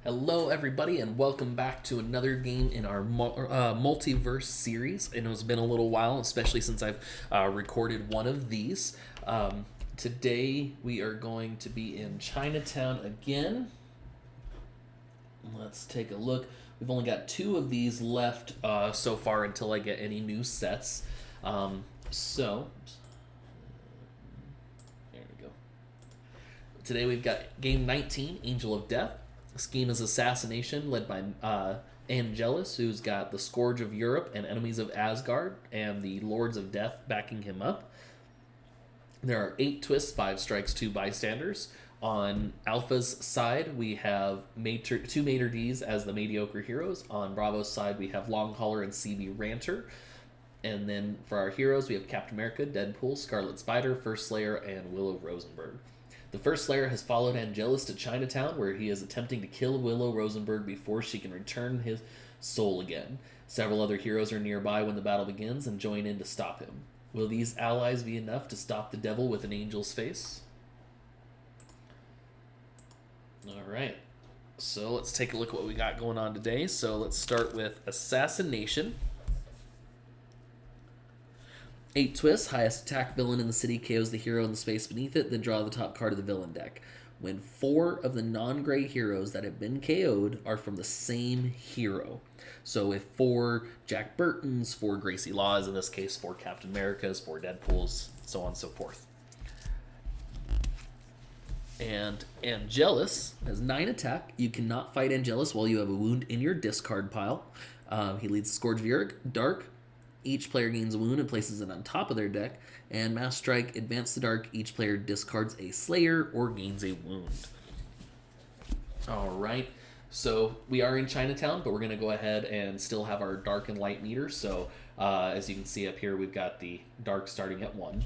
Hello, everybody, and welcome back to another game in our Multiverse series. And it's been a little while, especially since I've recorded one of these. Today, we are going to be in Chinatown again. Let's take a look. We've only got two of these left so far until I get any new sets. So, there we go. Today, we've got Game 19, Angel of Death. The scheme is Assassination, led by Angelus, who's got the Scourge of Europe and Enemies of Asgard, and the Lords of Death backing him up. There are 8 twists, 5 strikes, 2 bystanders. On Alpha's side, we have two Mater Ds as the mediocre heroes. On Bravo's side, we have Long Hauler and CB Ranter. And then for our heroes, we have Captain America, Deadpool, Scarlet Spider, First Slayer, and Willow Rosenberg. The First Slayer has followed Angelus to Chinatown, where he is attempting to kill Willow Rosenberg before she can return his soul again. Several other heroes are nearby when the battle begins and join in to stop him. Will these allies be enough to stop the devil with an angel's face? Alright, so let's take a look at what we got going on today. So let's start with Assassination. 8 twists, highest attack villain in the city KOs the hero in the space beneath it, then draw the top card of the villain deck. When 4 of the non-gray heroes that have been KO'd are from the same hero. So if 4 Jack Burtons, 4 Gracie Laws, in this case 4 Captain Americas, 4 Deadpools, so on and so forth. And Angelus has 9 attack. You cannot fight Angelus while you have a wound in your discard pile. He leads Scourge of Europe, Dark. Each player gains a wound and places it on top of their deck. And Mass Strike, Advance the Dark. Each player discards a Slayer or gains a wound. Alright, so we are in Chinatown, but we're going to go ahead and still have our Dark and Light meter. So as you can see up here, we've got the Dark starting at 1.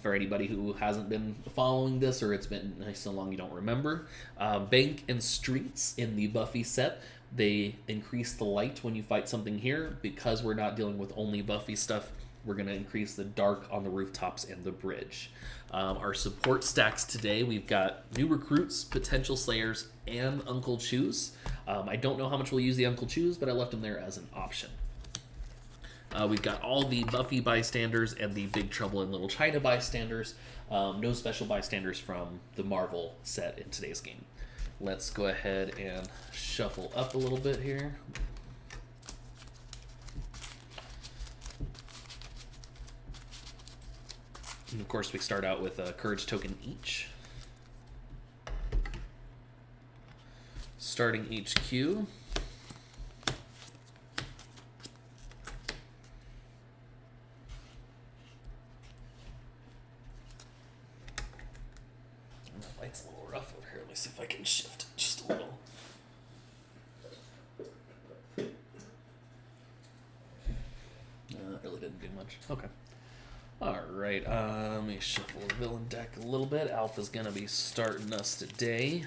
For anybody who hasn't been following this, or it's been so long you don't remember, Bank and Streets in the Buffy set, they increase the light when you fight something here. Because we're not dealing with only Buffy stuff, we're going to increase the dark on the rooftops and the bridge. Our support stacks today, we've got new recruits, potential slayers, and Uncle Chews. I don't know how much we'll use the Uncle Chews, but I left them there as an option. We've got all the Buffy bystanders and the Big Trouble in Little China bystanders. No special bystanders from the Marvel set in today's game. Let's go ahead and shuffle up a little bit here. And of course, we start out with a Courage token each. Starting HQ. That light's a little rough over here. Let me see if I can shift it just a little. It really didn't do much. Okay. Alright, let me shuffle the villain deck a little bit. Alpha's going to be starting us today.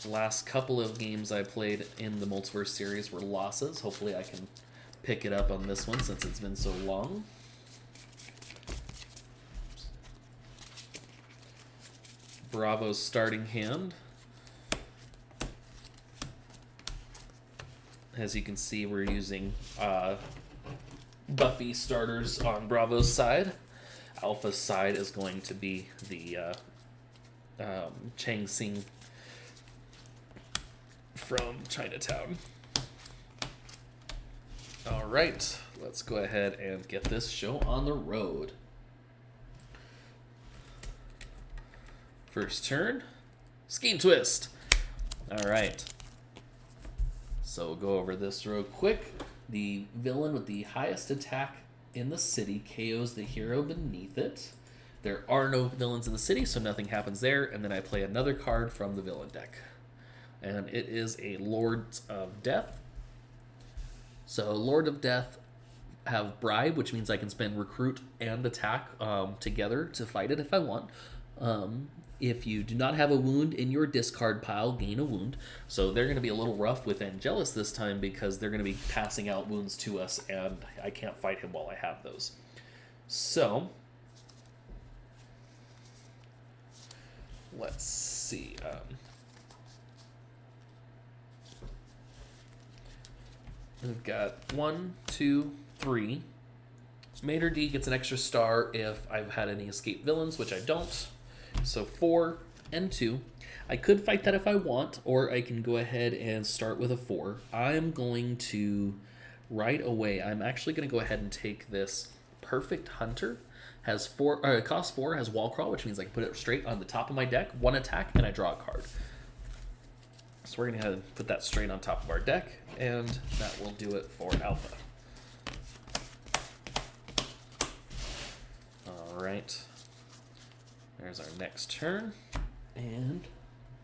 The last couple of games I played in the Multiverse series were losses. Hopefully I can pick it up on this one since it's been so long. Bravo's starting hand. As you can see, we're using Buffy starters on Bravo's side. Alpha's side is going to be the Chang Xing from Chinatown. Alright, let's go ahead and get this show on the road. First turn, Scheme Twist. Alright, so we'll go over this real quick. The villain with the highest attack in the city KOs the hero beneath it. There are no villains in the city, so nothing happens there. And then I play another card from the villain deck. And it is a Lords of Death. So Lord of Death have Bribe, which means I can spend Recruit and Attack together to fight it if I want. If you do not have a wound in your discard pile, gain a wound. So they're going to be a little rough with Angelus this time because they're going to be passing out wounds to us, and I can't fight him while I have those. So, let's see. We've got 1, 2, 3. Mater D gets an extra star if I've had any escape villains, which I don't. So 4 and 2. I could fight that if I want, or I can go ahead and start with a 4. I'm going to, right away, I'm actually going to go ahead and take this Perfect Hunter. Has 4, it costs 4, has wall crawl, which means I can put it straight on the top of my deck, 1 attack, and I draw a card. So we're going to put that straight on top of our deck, and that will do it for Alpha. Alright. There's our next turn. And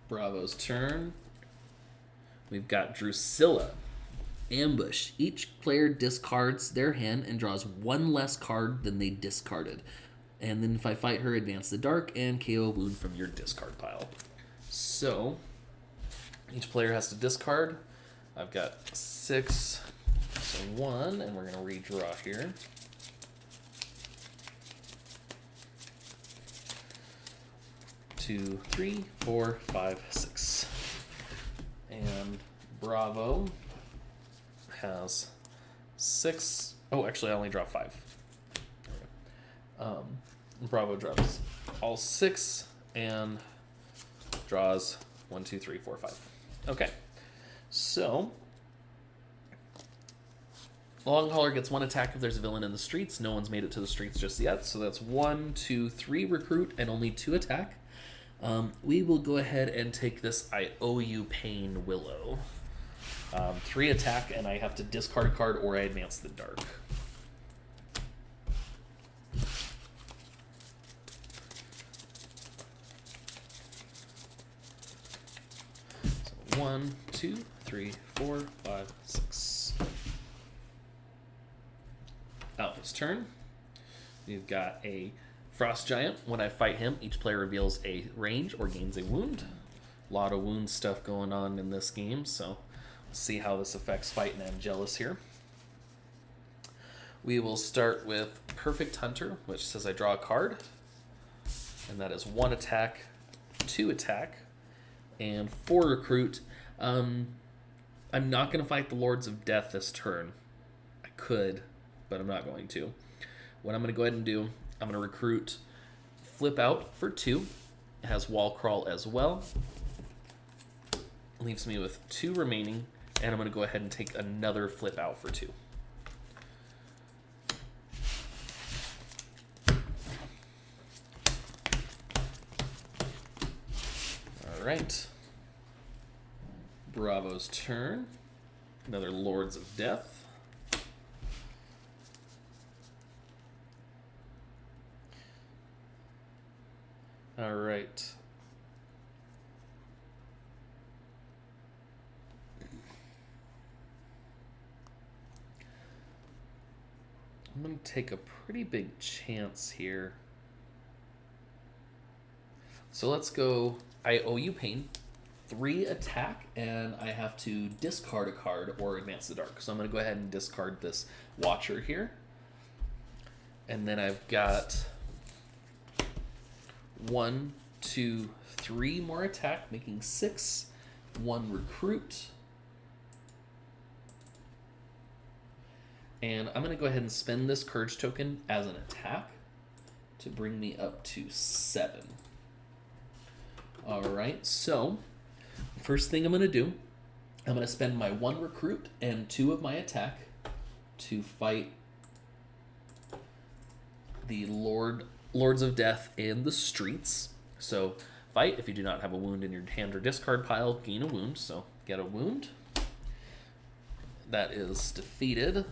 Bravo's turn. We've got Drusilla. Ambush. Each player discards their hand and draws 1 less card than they discarded. And then if I fight her, advance the dark and KO wound from your discard pile. So, each player has to discard. I've got 6, so 1, and we're going to redraw here. Two, 3, 4, 5, 6. And Bravo has 6. Oh, actually, I only draw 5. Bravo draws all 6 and draws 1, 2, 3, 4, 5. Okay, so Long Hauler gets 1 attack if there's a villain in the streets. No one's made it to the streets just yet, so that's 1, 2, 3 recruit and only 2 attack. We will go ahead and take this I Owe You Pain Willow. 3 attack, and I have to discard a card or I advance the dark. So 1, 2, 3, 4, 5, 6. Alpha's turn. We've got a Frost Giant. When I fight him, each player reveals a range or gains a wound. A lot of wound stuff going on in this game, so we'll see how this affects fighting Angelus here. We will start with Perfect Hunter, which says I draw a card, and that is 1 attack, 2 attack, and 4 recruit. I'm not going to fight the Lords of Death this turn. I could, but I'm not going to. What I'm going to go ahead and do, I'm going to recruit Flip Out for 2. It has Wall Crawl as well. Leaves me with 2 remaining, and I'm going to go ahead and take another Flip Out for 2. Alright. Bravo's turn. Another Lords of Death. All right. I'm going to take a pretty big chance here. So let's go I Owe You Pain. 3 attack, and I have to discard a card or advance the dark. So I'm going to go ahead and discard this Watcher here. And then I've got 1, 2, 3 more attack, making 6. 1 recruit. And I'm going to go ahead and spend this Courage token as an attack to bring me up to 7. Alright, so first thing I'm going to do, I'm going to spend my 1 recruit and 2 of my attack to fight the Lords of Death in the streets. So fight. If you do not have a wound in your hand or discard pile, gain a wound. So get a wound. That is defeated.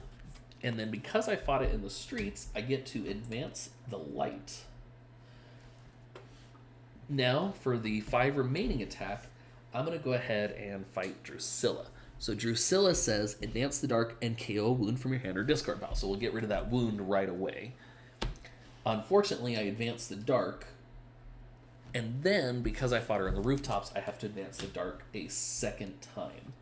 And then because I fought it in the streets, I get to advance the light. Now for the 5 remaining attack, I'm going to go ahead and fight Drusilla. So Drusilla says advance the dark and KO a wound from your hand or discard pile. So we'll get rid of that wound right away. Unfortunately, I advance the dark, and then, because I fought her on the rooftops, I have to advance the dark a second time.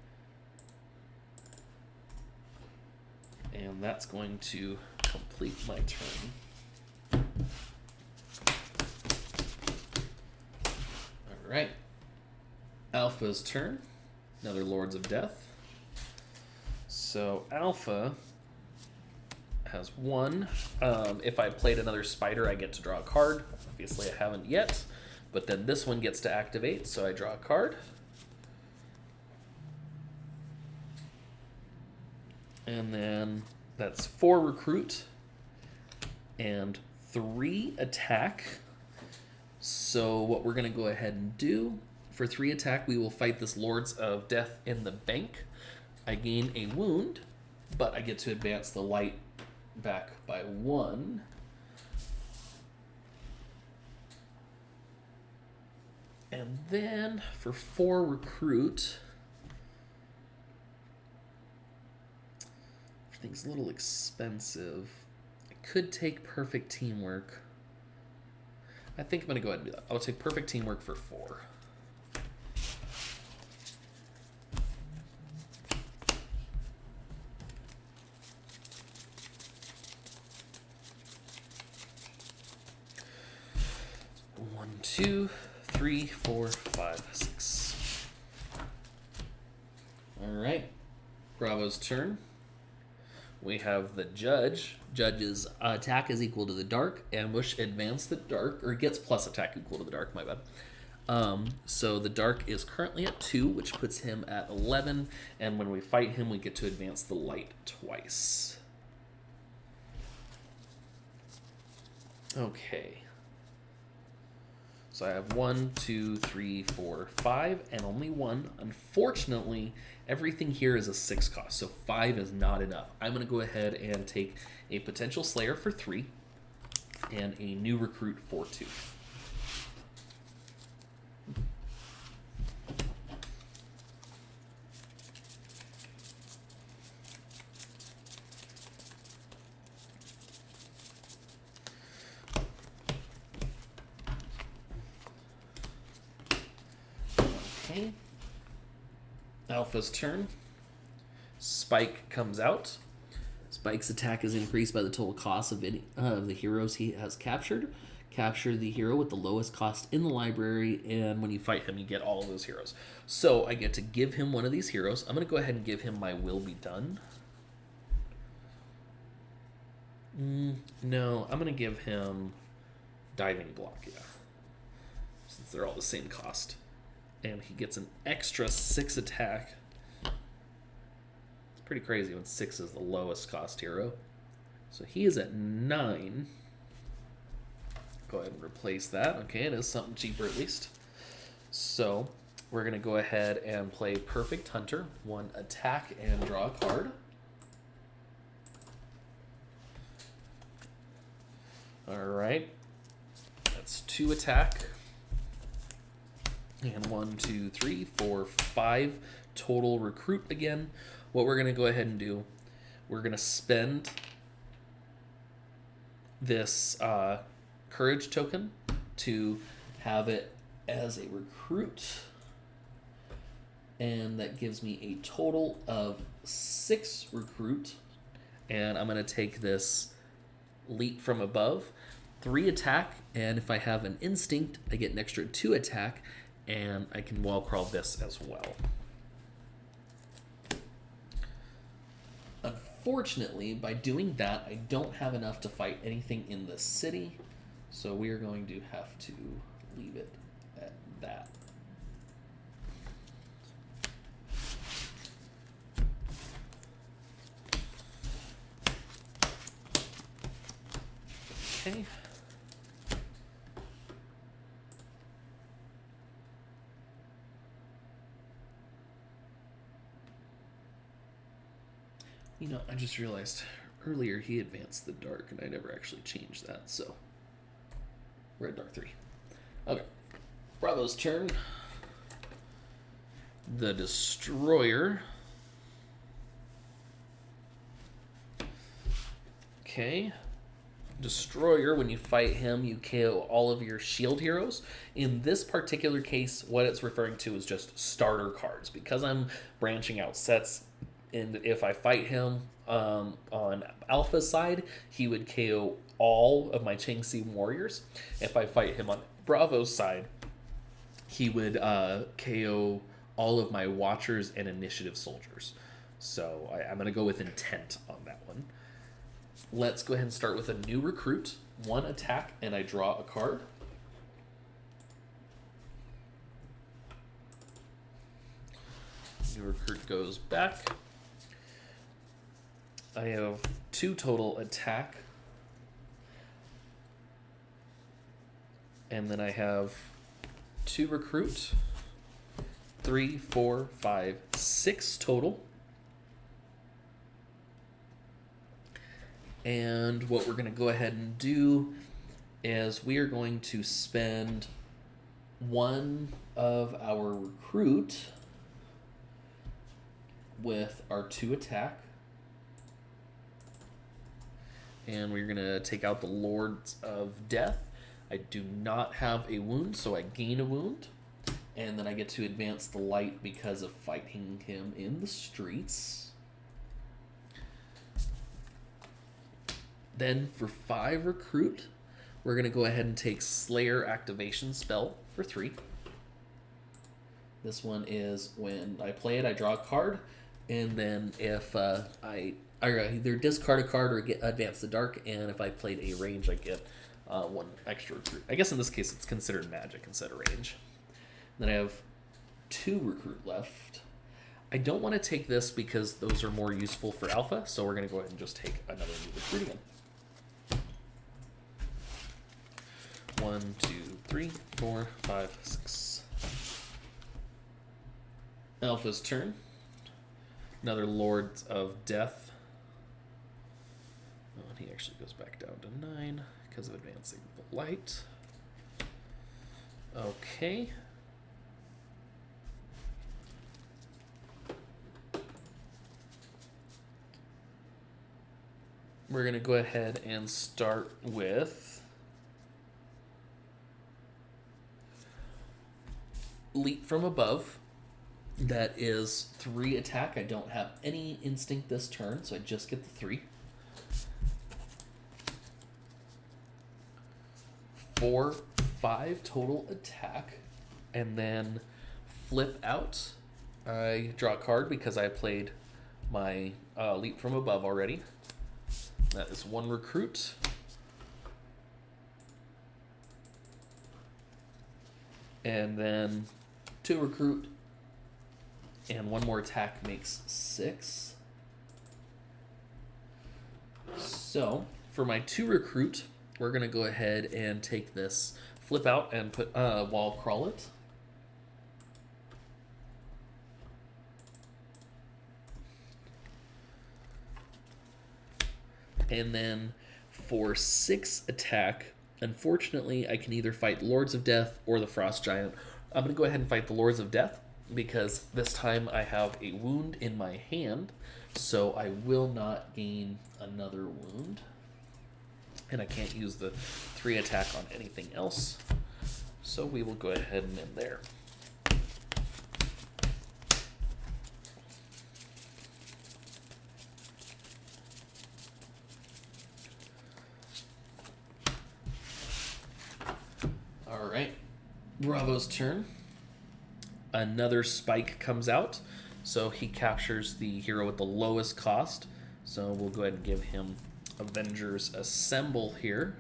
And that's going to complete my turn. Alright. Alpha's turn. Another Lords of Death. So Alpha has 1. If I played another spider, I get to draw a card. Obviously, I haven't yet. But then this one gets to activate, so I draw a card. And then that's 4 recruit and 3 attack. So what we're going to go ahead and do, for 3 attack, we will fight this Lords of Death in the bank. I gain a wound, but I get to advance the light back by 1. And then for 4 recruit, everything's a little expensive. I could take perfect teamwork. I think I'm going to go ahead and do that. I'll take perfect teamwork for 4. One, 2, 3, 4, 5, 6. All right. Bravo's turn. We have the Judge. Judge's attack is equal to the dark. Ambush, advance the dark, or gets plus attack equal to the dark, my bad. So the dark is currently at 2, which puts him at 11. And when we fight him, we get to advance the light twice. Okay. So I have 1, 2, 3, 4, 5, and only 1. Unfortunately, everything here is a 6 cost, so 5 is not enough. I'm going to go ahead and take a potential Slayer for 3 and a new recruit for 2. Okay. Alpha's turn. Spike comes out. Spike's attack is increased by the total cost of any of the heroes he has captured. Capture the hero with the lowest cost in the library, and when you fight him, you get all of those heroes. So I get to give him one of these heroes. I'm going to go ahead and give him my Will Be Done. No, I'm going to give him Diving Block, yeah. Since they're all the same cost. And he gets an extra 6 attack. It's pretty crazy when 6 is the lowest cost hero. So he is at 9. Go ahead and replace that. Okay, it is something cheaper at least. So we're going to go ahead and play Perfect Hunter. 1 attack and draw a card. Alright. That's 2 attack. And 1, 2, 3, 4, 5 total recruit again. What we're going to go ahead and do, we're going to spend this courage token to have it as a recruit. And that gives me a total of 6 recruit. And I'm going to take this leap from above, 3 attack, and if I have an instinct, I get an extra 2 attack. And I can wall crawl this as well. Unfortunately, by doing that, I don't have enough to fight anything in the city. So we are going to have to leave it at that. Okay. You know, I just realized earlier he advanced the dark, and I never actually changed that, so we're at dark 3. Okay. Bravo's turn. The Destroyer. Okay. Destroyer, when you fight him, you KO all of your shield heroes. In this particular case, what it's referring to is just starter cards. Because I'm branching out sets, and if I fight him on Alpha's side, he would KO all of my Changxi warriors. If I fight him on Bravo's side, he would KO all of my Watchers and Initiative soldiers. So I'm going to go with intent on that one. Let's go ahead and start with a new recruit. 1 attack, and I draw a card. New recruit goes back. I have 2 total attack. And then I have 2 recruit. 3, 4, 5, 6 total. And what we're going to go ahead and do is we are going to spend 1 of our recruit with our 2 attack. And we're going to take out the Lords of Death. I do not have a wound, so I gain a wound. And then I get to advance the light because of fighting him in the streets. Then for 5 recruit, we're going to go ahead and take Slayer activation spell for 3. This one is when I play it, I draw a card. And then if I either discard a card or advance the dark. And if I played a range, I get 1 extra recruit. I guess in this case, it's considered magic instead of range. Then I have 2 recruit left. I don't want to take this because those are more useful for alpha. So we're going to go ahead and just take another new recruit again. 1, 2, 3, 4, 5, 6. Alpha's turn. Another Lords of Death. Oh, and he actually goes back down to 9 because of advancing the light. Okay. We're going to go ahead and start with Leap from Above. That is 3 attack. I don't have any instinct this turn, so I just get the 3. 4, 5 total attack. And then flip out. I draw a card because I played my Leap from Above already. That is 1 recruit. And then 2 recruit. And 1 more attack makes 6. So, for my 2 recruit, we're going to go ahead and take this flip out and put wall crawl it. And then for 6 attack, unfortunately, I can either fight Lords of Death or the Frost Giant. I'm going to go ahead and fight the Lords of Death because this time I have a wound in my hand, so I will not gain another wound. And I can't use the 3 attack on anything else, so we will go ahead and end there. Alright, Bravo's turn. Another spike comes out, so he captures the hero at the lowest cost. So we'll go ahead and give him Avengers Assemble here.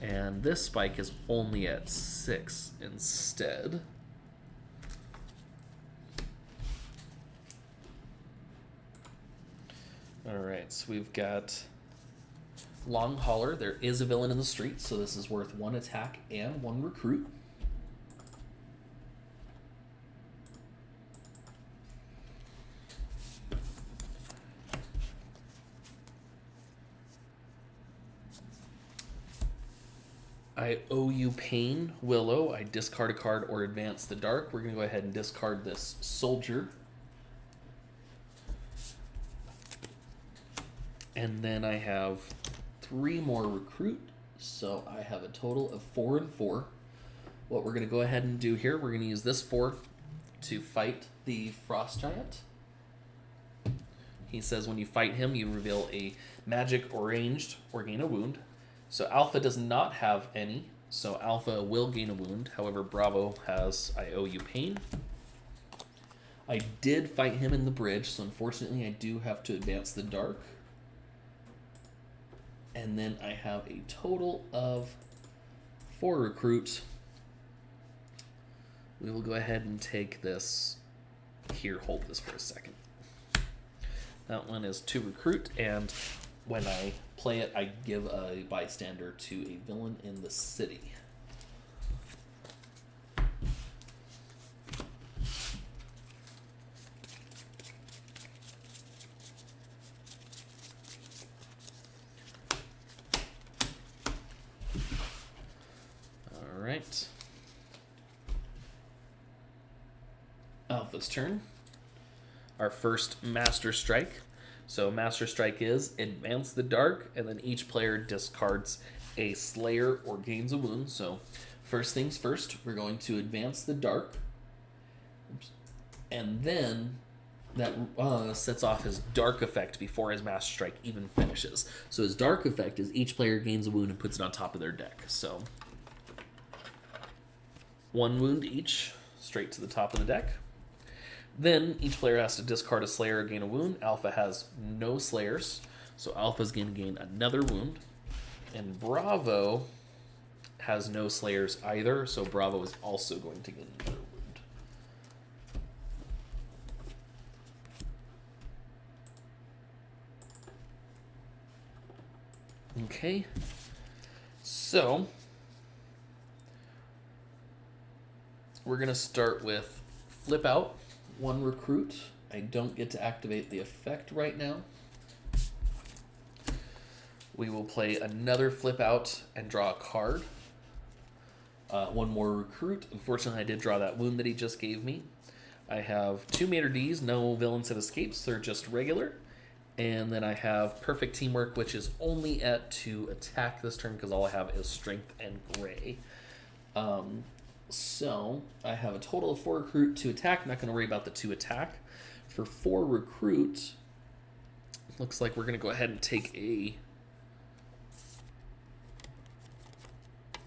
And this spike is only at 6 instead. Alright, so we've got Long Hauler. There is a villain in the street, so this is worth 1 attack and 1 recruit. I owe you pain, Willow. I discard a card or advance the dark. We're going to go ahead and discard this soldier. And then I have 3 more recruit. So I have a total of 4 and 4. What we're going to go ahead and do here, we're going to use this 4 to fight the Frost Giant. He says when you fight him, you reveal a magic or ranged or gain a wound. So Alpha does not have any, so Alpha will gain a wound. However, Bravo has I owe you pain. I did fight him in the bridge, so unfortunately I do have to advance the dark. And then I have a total of 4 recruit. We will go ahead and take this here. Hold this for a second. That one is 2 recruit, and when I play it, I give a bystander to a villain in the city. All right. Alpha's turn. Our first Master Strike. So Master Strike is advance the dark, and then each player discards a Slayer or gains a wound. So first things first, we're going to advance the dark. Oops. And then that sets off his dark effect before his Master Strike even finishes. So his dark effect is each player gains a wound and puts it on top of their deck. So 1 wound each, straight to the top of the deck. Then each player has to discard a Slayer or gain a wound. Alpha has no Slayers, so Alpha's going to gain another wound. And Bravo has no Slayers either, so Bravo is also going to gain another wound. Okay, so we're going to start with Flip Out. 1 recruit. I don't get to activate the effect right now. We will play another Flip Out and draw a card. 1 more recruit. Unfortunately, I did draw that wound that he just gave me. I have 2 Mater Ds, no villains and escapes. They're just regular. And then I have Perfect Teamwork, which is only at 2 attack this turn because all I have is Strength and Gray. So I have a total of 4 recruit, 2 attack. I'm not going to worry about the 2 attack. For 4 recruit, looks like we're going to go ahead and take a...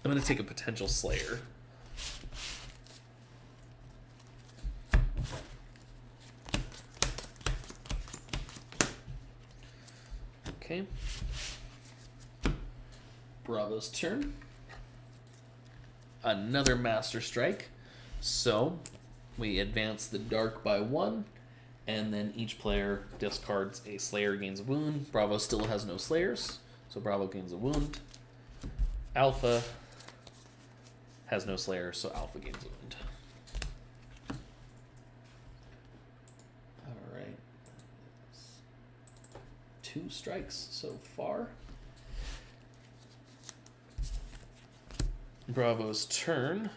I'm going to take a potential Slayer. Okay. Bravo's turn. Another Master Strike. So we advance the dark by 1, and then each player discards a Slayer, gains a wound. Bravo still has no Slayers, so Bravo gains a wound. Alpha has no Slayer, so Alpha gains a wound. All right. 2 strikes so far. Bravo's turn.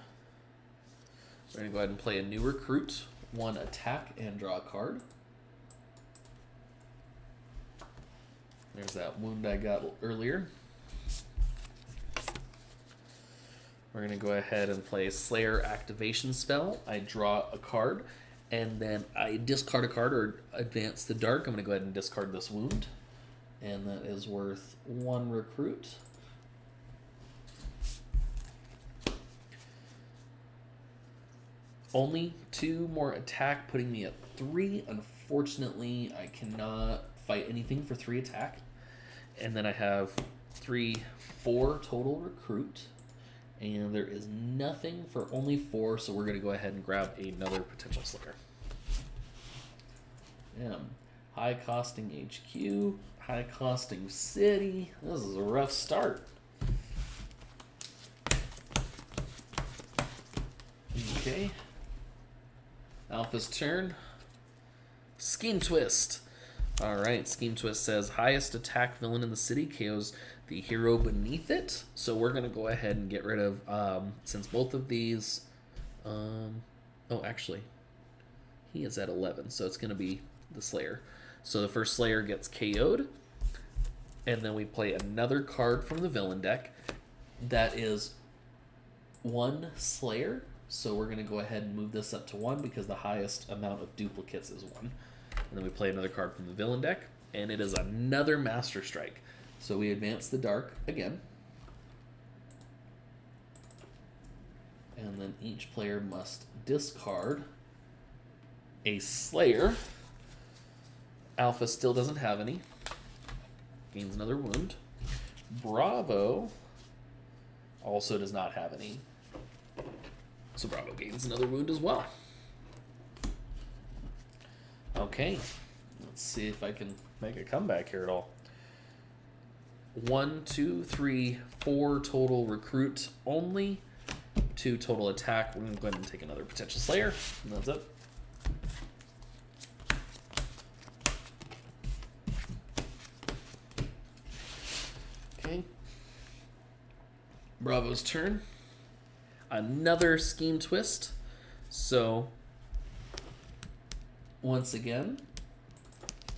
We're going to go ahead and play a new recruit. 1 attack and draw a card. There's that wound I got earlier. We're going to go ahead and play a Slayer activation spell. I draw a card, and then I discard a card or advance the dark. I'm going to go ahead and discard this wound, and that is worth 1 recruit. Only 2 more attack, putting me at 3. Unfortunately, I cannot fight anything for 3 attack. And then I have 4 total recruit. And there is nothing for only 4, so we're going to go ahead and grab another potential Slayer. Yeah. High costing HQ, high costing city. This is a rough start. Okay. Alpha's turn. Scheme Twist. Alright, Scheme Twist says highest attack villain in the city KOs the hero beneath it. So we're going to go ahead and get rid of, since both of these, oh, actually, he is at 11, so it's going to be the Slayer. So the first Slayer gets KO'd, and then we play another card from the villain deck that is 1 Slayer. So we're going to go ahead and move this up to 1 because the highest amount of duplicates is 1. And then we play another card from the villain deck, and it is another Master Strike. So we advance the dark again. And then each player must discard a Slayer. Alpha still doesn't have any. Gains another wound. Bravo also does not have any. So Bravo gains another wound as well. Okay. Let's see if I can make a comeback here at all. 1, 2, 3, 4 total recruit only. 2 total attack. We're going to go ahead and take another potential Slayer. And that's it. Okay. Bravo's turn. Another scheme twist. So, once again,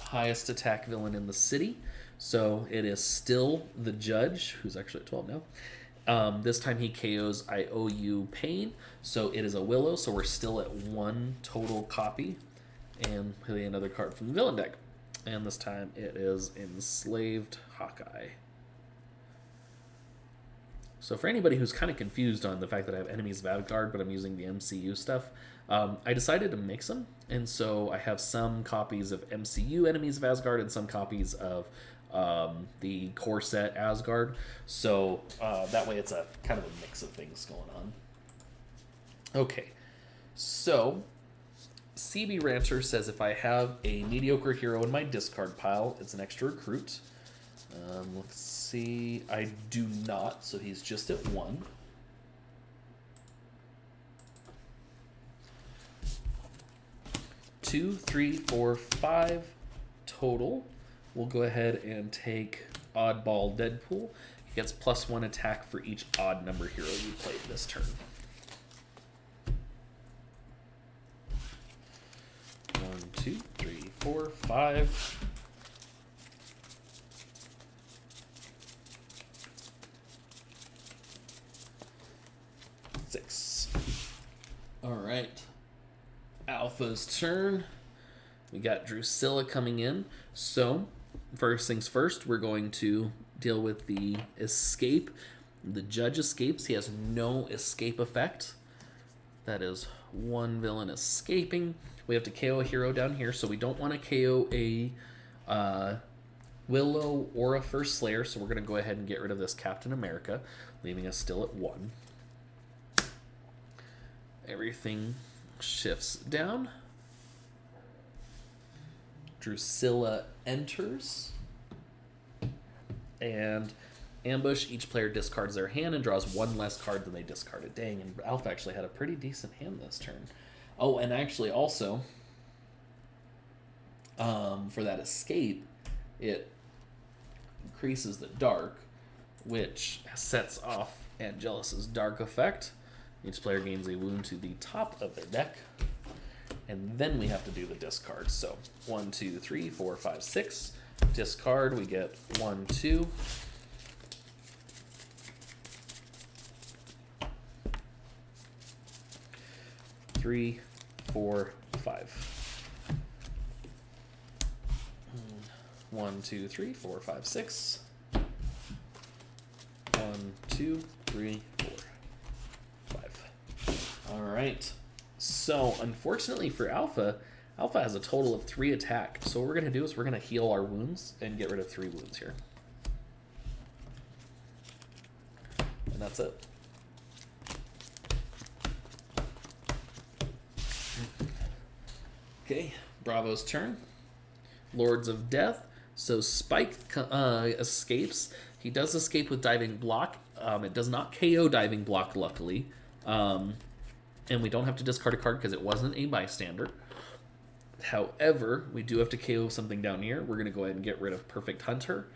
highest attack villain in the city. So it is still the judge, who's actually at 12 now. This time he KOs I Owe You Pain. So it is a Willow, so we're still at 1 total copy. And play another card from the villain deck. And this time it is Enslaved Hawkeye. So for anybody who's kind of confused on the fact that I have Enemies of Asgard, but I'm using the MCU stuff, I decided to mix them. And so I have some copies of MCU Enemies of Asgard and some copies of the core set Asgard. So that way it's a kind of a mix of things going on. Okay, so CB Rancher says if I have a mediocre hero in my discard pile, it's an extra recruit. Let's see. I do not, so he's just at 1. Two, 3, 4, 5 total. We'll go ahead and take Oddball Deadpool. He gets +1 attack for each odd number hero you played this turn. 1, 2, 3, 4, 5. All right. Alpha's turn. We got Drusilla coming in. So, first things first, we're going to deal with the escape. The judge escapes. He has no escape effect. That is 1 villain escaping. We have to KO a hero down here, so we don't want to KO a Willow or a First Slayer, so we're going to go ahead and get rid of this Captain America, leaving us still at 1. Everything shifts down. Drusilla enters. And ambush. Each player discards their hand and draws 1 less card than they discarded. Dang, and Alpha actually had a pretty decent hand this turn. Oh, and actually also, for that escape, it increases the dark, which sets off Angelus's dark effect. Each player gains a wound to the top of their deck. And then we have to do the discard. So 1, 2, 3, 4, 5, 6. Discard, we get 1, 2. Three, 4, 5. 1, 2, 3, 4, 5, 6. 1, 2, 3, 4. All right. So, unfortunately for Alpha, Alpha has a total of 3 attack. So what we're going to do is we're going to heal our wounds and get rid of 3 wounds here. And that's it. Okay, Bravo's turn. Lords of Death. So Spike escapes. He does escape with Diving Block. It does not KO Diving Block, luckily. And we don't have to discard a card because it wasn't a bystander. However, we do have to KO something down here. We're going to go ahead and get rid of Perfect Hunter.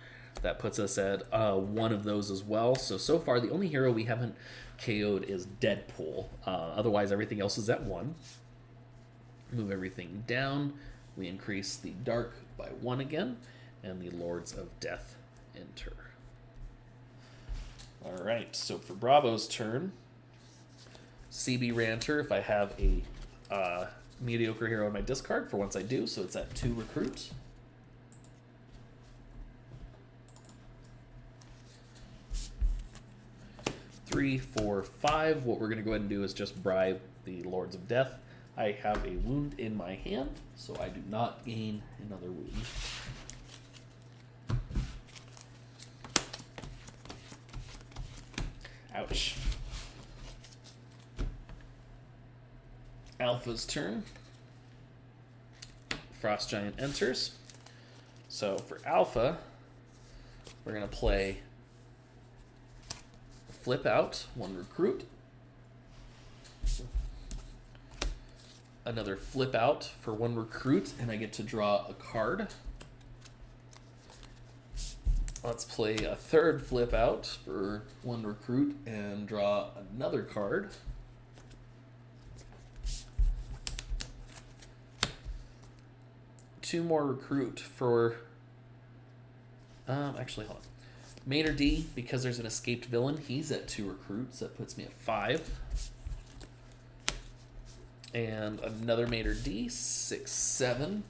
That puts us at 1 of those as well. So far, the only hero we haven't KO'd is Deadpool. Otherwise, everything else is at 1. Move everything down. We increase the dark by 1 again. And the Lords of Death enter. All right, so for Bravo's turn, CB Ranter, if I have a mediocre hero in my discard, for once I do, so it's at 2 recruits. Three, 4, 5. What we're going to go ahead and do is just bribe the Lords of Death. I have a wound in my hand, so I do not gain another wound. Ouch. Alpha's turn. Frost Giant enters. So for Alpha, we're going to play Flip Out, 1 recruit. Another Flip Out for 1 recruit, and I get to draw a card. Let's play a 3rd Flip Out for 1 recruit and draw another card. Two more recruit for... actually, hold on. Mater D, because there's an escaped villain, he's at 2 recruits. That puts me at 5. And another Mater D, 6, 7.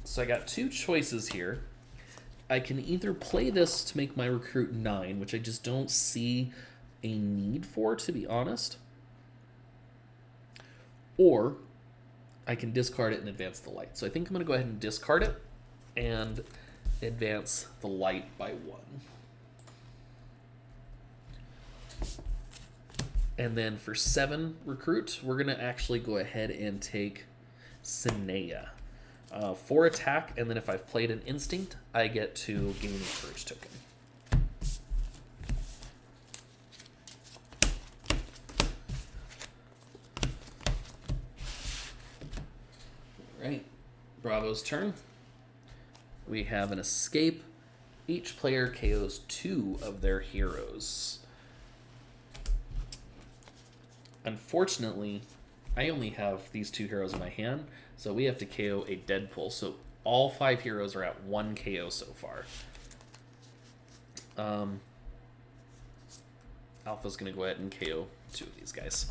So I got 2 choices here. I can either play this to make my recruit 9, which I just don't see a need for, to be honest. Or I can discard it and advance the light. So I think I'm going to go ahead and discard it and advance the light by 1. And then for 7 recruit, we're going to actually go ahead and take Sinea. 4 attack, and then if I've played an instinct, I get to gain a courage token. Alright, Bravo's turn. We have an escape. Each player KOs 2 of their heroes. Unfortunately, I only have these 2 heroes in my hand, so we have to KO a Deadpool. So all 5 heroes are at 1 KO so far. Alpha's going to go ahead and KO 2 of these guys.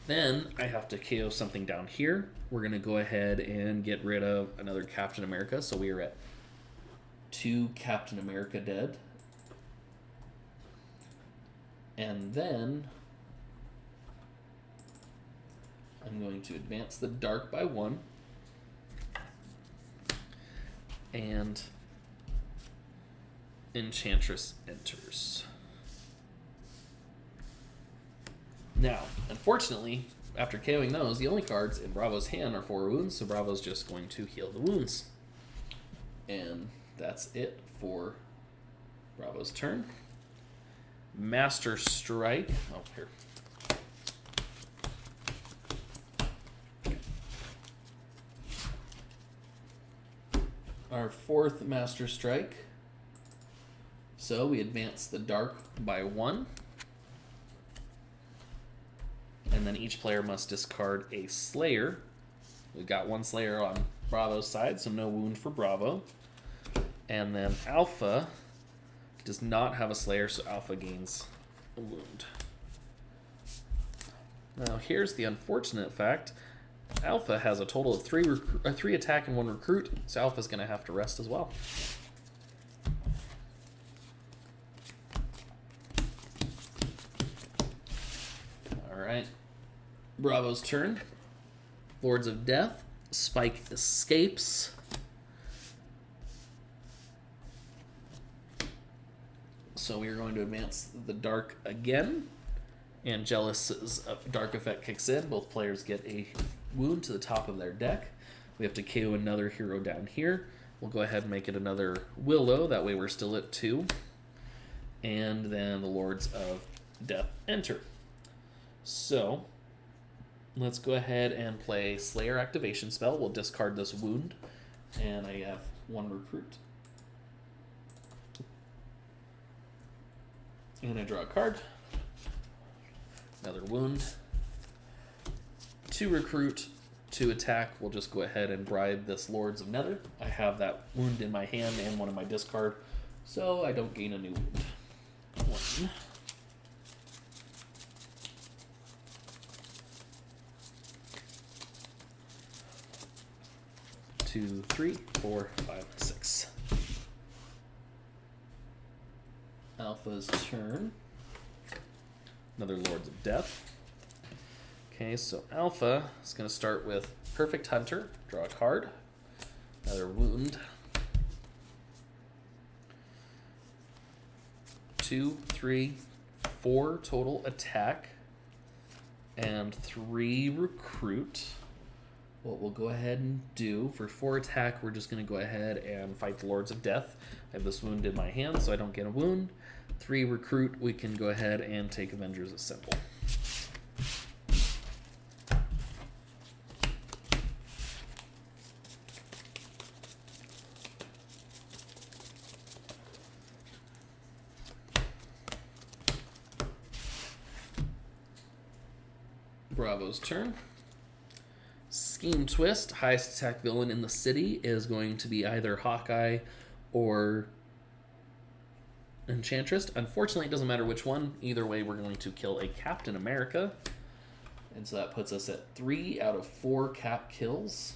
Then I have to KO something down here. We're going to go ahead and get rid of another Captain America. So we are at 2 Captain America dead. And then I'm going to advance the dark by 1. And Enchantress enters. Now, unfortunately, after KOing those, the only cards in Bravo's hand are 4 wounds, so Bravo's just going to heal the wounds. And that's it for Bravo's turn. Master Strike. Oh, here. Our 4th Master Strike. So we advance the dark by 1. And then each player must discard a Slayer. We've got 1 Slayer on Bravo's side, so no wound for Bravo. And then Alpha does not have a Slayer, so Alpha gains a wound. Now here's the unfortunate fact. Alpha has a total of 3 attack and 1 recruit, so Alpha's going to have to rest as well. Alright. Bravo's turn. Lords of Death. Spike escapes. So we are going to advance the dark again. Angelus's dark effect kicks in. Both players get a wound to the top of their deck. We have to KO another hero down here. We'll go ahead and make it another Willow. That way we're still at 2. And then the Lords of Death enter. So let's go ahead and play Slayer activation spell. We'll discard this wound. And I have 1 recruit. And I draw a card. Another wound. 2 recruit, 2 attack. We'll just go ahead and bribe this Lords of Nether. I have that wound in my hand and 1 in my discard, so I don't gain a new wound. 1. 2, 3, 4, 5, 6. Alpha's turn. Another Lords of Death. Okay, so Alpha is going to start with Perfect Hunter. Draw a card. Another wound. 2, 3, 4 total attack. And 3 recruit. What we'll go ahead and do for 4 attack, we're just going to go ahead and fight the Lords of Death. I have this wound in my hand, so I don't get a wound. 3 recruit, we can go ahead and take Avengers Assemble. Bravo's turn. Scheme Twist, highest attack villain in the city, is going to be either Hawkeye or Enchantress. Unfortunately, it doesn't matter which one. Either way, we're going to kill a Captain America. And so that puts us at 3 out of 4 Cap kills.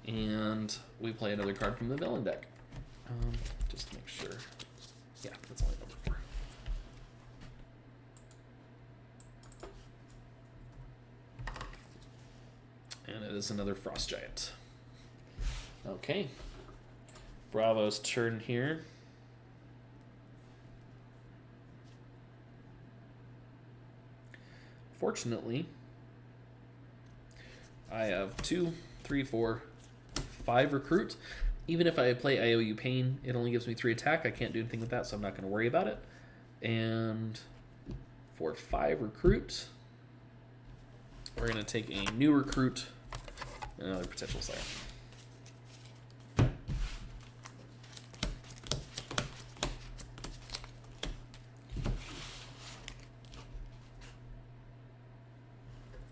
And we play another card from the villain deck. Just to make sure. Yeah, that's only number 4. And it is another Frost Giant. Okay. Bravo's turn here. Fortunately, I have 2, 3, 4, 5 recruit. Even if I play IOU Pain, it only gives me 3 attack. I can't do anything with that, so I'm not going to worry about it. And for 5 recruit, we're going to take a new recruit and another potential slayer.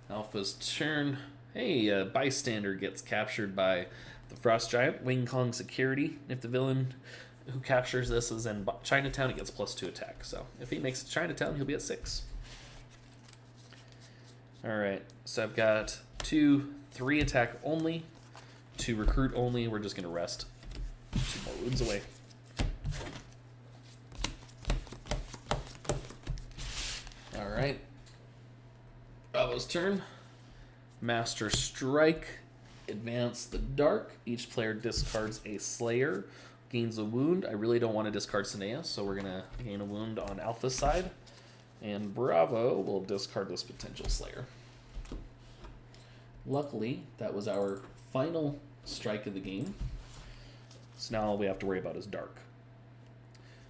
Alpha's turn. Hey, Bystander gets captured by the Frost Giant. Wing Kong security. If the villain who captures this is in Chinatown, it gets +2 attack. So if he makes it to Chinatown, he'll be at 6. Alright, so I've got 2, 3 attack only, 2 recruit only. We're just going to rest 2 more wounds away. Alright. Bravo's turn. Master Strike. Advance the Dark. Each player discards a Slayer. Gains a wound. I really don't want to discard Sinea, so we're going to gain a wound on Alpha's side. And Bravo will discard this potential Slayer. Luckily, that was our final strike of the game. So now all we have to worry about is Dark.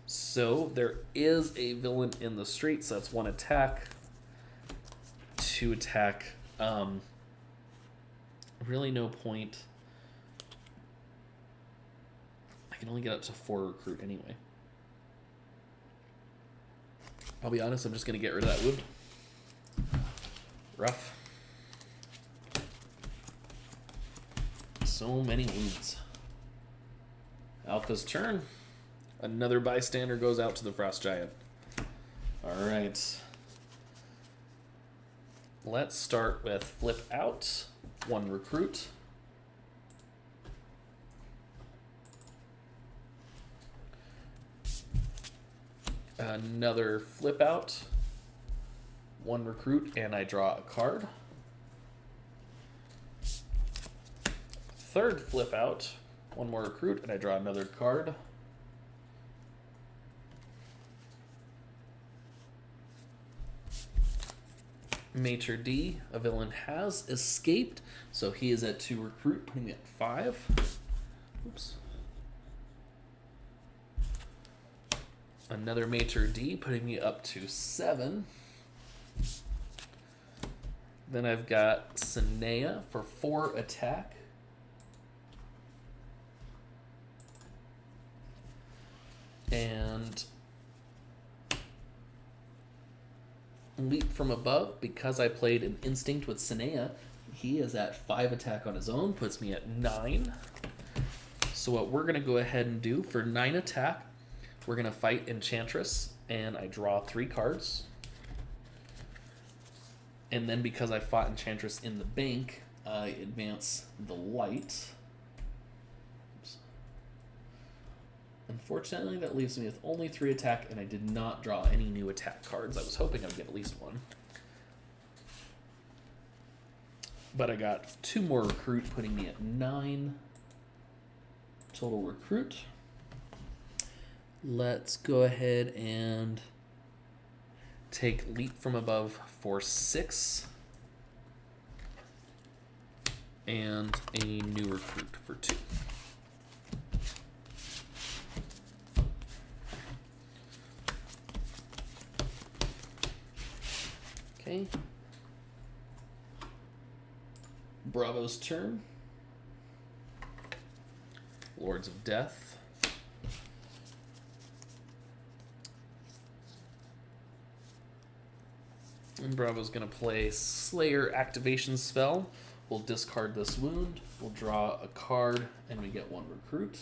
So there is a villain in the street, so that's 1 attack. 2 attack. Really no point. I can only get up to 4 recruit anyway. I'll be honest, I'm just going to get rid of that wound. Rough. So many wounds. Alpha's turn. Another Bystander goes out to the Frost Giant. Alright. Let's start with Flip Out. 1 recruit. Another Flip Out. 1 recruit, and I draw a card. 3rd Flip Out. 1 more recruit, and I draw another card. Maitre D, a villain has escaped, so he is at 2 recruit, putting me at 5. Oops. Another Maitre D, putting me up to 7. Then I've got Sinea for 4 attack. And Leap from Above, because I played an Instinct with Sinea, he is at 5 attack on his own, puts me at 9. So what we're going to go ahead and do for 9 attack, we're going to fight Enchantress, and I draw 3 cards. And then because I fought Enchantress in the bank, I advance the light. Oops. Unfortunately, that leaves me with only 3 attack, and I did not draw any new attack cards. I was hoping I would get at least 1. But I got 2 more recruit, putting me at 9 total recruit. Let's go ahead and take Leap from Above for 6. And a new recruit for 2. Okay. Bravo's turn. Lords of Death. And Bravo's going to play Slayer activation spell. We'll discard this wound. We'll draw a card, and we get 1 recruit.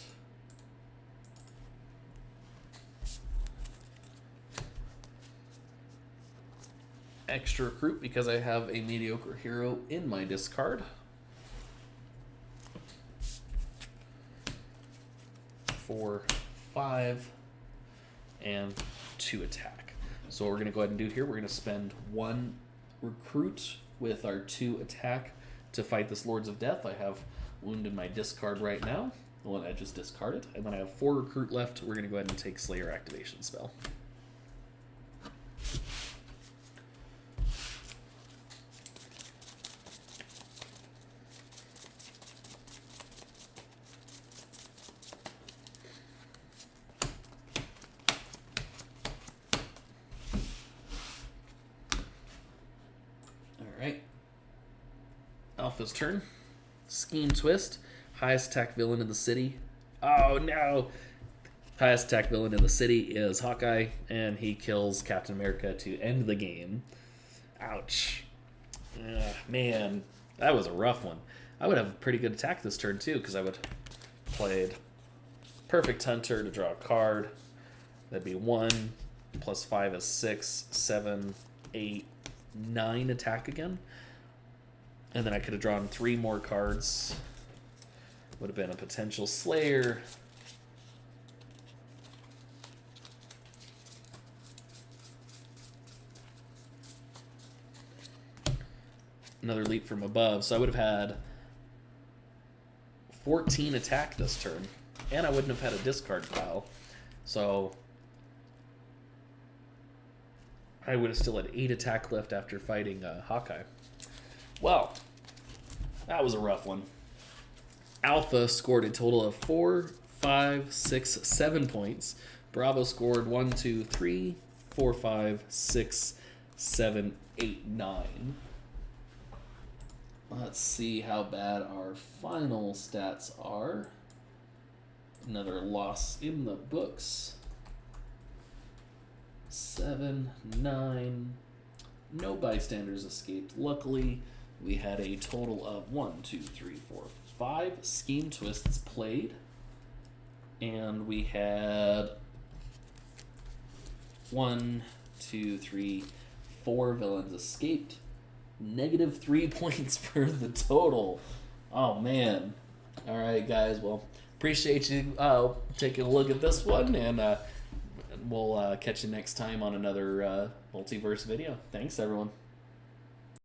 Extra recruit because I have a mediocre hero in my discard. 4, 5, and 2 attack. So what we're going to go ahead and do here, we're going to spend 1 recruit with our 2 attack to fight this Lords of Death. I have wound in my discard right now, the one I just discarded, and then I have 4 recruit left. We're going to go ahead and take Slayer activation spell. Alpha's turn. Scheme Twist. Highest attack villain in the city. Oh no! Highest attack villain in the city is Hawkeye, and he kills Captain America to end the game. Ouch. Man, that was a rough one. I would have a pretty good attack this turn too, because I would played Perfect Hunter to draw a card. That'd be 1 plus 5 is 6, 7, 8, 9 attack again. And then I could have drawn 3 more cards. Would have been a potential Slayer. Another Leap from Above. So I would have had 14 attack this turn. And I wouldn't have had a discard pile. So I would have still had 8 attack left after fighting Hawkeye. Well, that was a rough one. Alpha scored a total of 4, 5, 6, 7 points. Bravo scored 1, 2, 3, 4, 5, 6, 7, 8, 9. Let's see how bad our final stats are. Another loss in the books. 7, 9. No bystanders escaped. Luckily, we had a total of 1, 2, 3, 4, 5 scheme twists played. And we had 1, 2, 3, 4 villains escaped. -3 points for the total. Oh, man. All right, guys. Well, appreciate you taking a look at this one. And we'll catch you next time on another Multiverse video. Thanks, everyone.